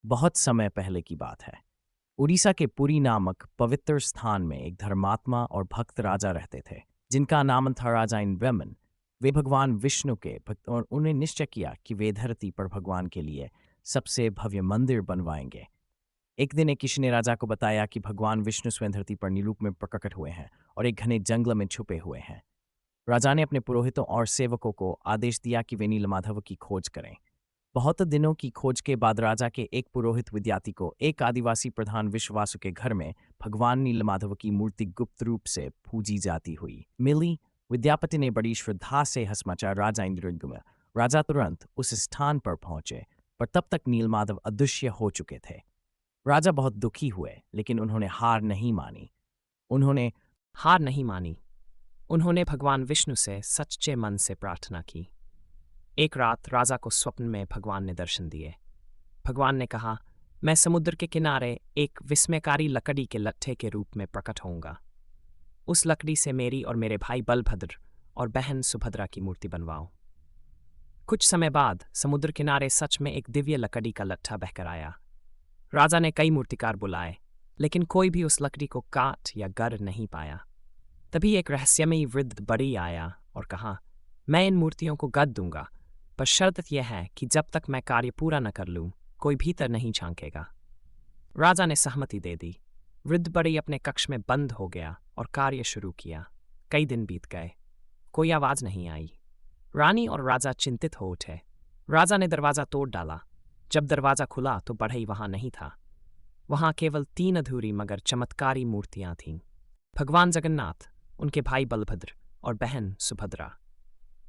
बहुत समय पहले की बात है। उड़ीसा के पुरी नामक पवित्र स्थान में एक धर्मात्मा और भक्त राजा रहते थे, जिनका नाम था राजा इंद्रमन। वे भगवान विष्णु के भक्त और उन्हें निश्चय किया कि वे धरती पर भगवान के लिए सबसे भव्य मंदिर बनवाएंगे। एक दिन एक किसी ने राजा को बताया कि भगवान विष्णु स्वयं धरती पर नीलूप में प्रकट हुए हैं और एक घने जंगल में छुपे हुए हैं। राजा ने अपने पुरोहितों और सेवकों को आदेश दिया कि वे नीलमाधव की खोज करें। बहुत दिनों की खोज के बाद राजा के एक पुरोहित विद्यार्थी को एक आदिवासी प्रधान विश्वासु के घर में भगवान नीलमाधव की मूर्ति गुप्त रूप से पूजी जाती हुई मिली। विद्यापति ने बड़ी श्रद्धा से हसमाचार राजा इंद्रगुम। राजा तुरंत उस स्थान पर पहुंचे, पर तब तक नीलमाधव अदृश्य हो चुके थे। राजा बहुत दुखी हुए, लेकिन उन्होंने हार नहीं मानी। उन्होंने भगवान विष्णु से सच्चे मन से प्रार्थना की। एक रात राजा को स्वप्न में भगवान ने दर्शन दिए। भगवान ने कहा, मैं समुद्र के किनारे एक विस्मयकारी लकड़ी के लट्ठे के रूप में प्रकट होऊंगा। उस लकड़ी से मेरी और मेरे भाई बलभद्र और बहन सुभद्रा की मूर्ति बनवाओ। कुछ समय बाद समुद्र किनारे सच में एक दिव्य लकड़ी का लट्ठा बहकर आया। राजा ने कई मूर्तिकार बुलाए, लेकिन कोई भी उस लकड़ी को काट या गर नहीं पाया। तभी एक रहस्यमयी वृद्ध बड़ी आया और कहा, मैं इन मूर्तियों को गद दूंगा, पर शर्त यह है कि जब तक मैं कार्य पूरा न कर लूं, कोई भीतर नहीं झांकेगा। राजा ने सहमति दे दी। वृद्ध बड़ी अपने कक्ष में बंद हो गया और कार्य शुरू किया। कई दिन बीत गए, कोई आवाज नहीं आई। रानी और राजा चिंतित हो उठे। राजा ने दरवाजा तोड़ डाला। जब दरवाजा खुला तो बढ़ई वहां नहीं था। वहां केवल 3 अधूरी मगर चमत्कारी मूर्तियां थीं। भगवान जगन्नाथ, उनके भाई बलभद्र और बहन सुभद्रा।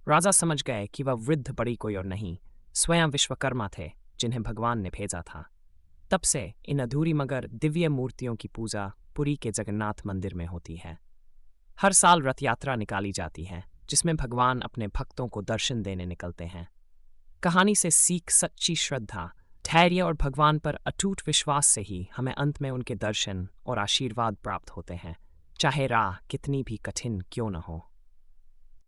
राजा समझ गए कि वह वृद्ध बड़ी कोई और नहीं, स्वयं विश्वकर्मा थे, जिन्हें भगवान ने भेजा था। तब से इन अधूरी मगर दिव्य मूर्तियों की पूजा पुरी के जगन्नाथ मंदिर में होती है। हर साल रथ यात्रा निकाली जाती है, जिसमें भगवान अपने भक्तों को दर्शन देने निकलते हैं। कहानी से सीख सच्ची श्रद्धा, धैर्य और भगवान पर अटूट विश्वास से ही हमें अंत में उनके दर्शन और आशीर्वाद प्राप्त होते हैं, चाहे राह कितनी भी कठिन क्यों न हो।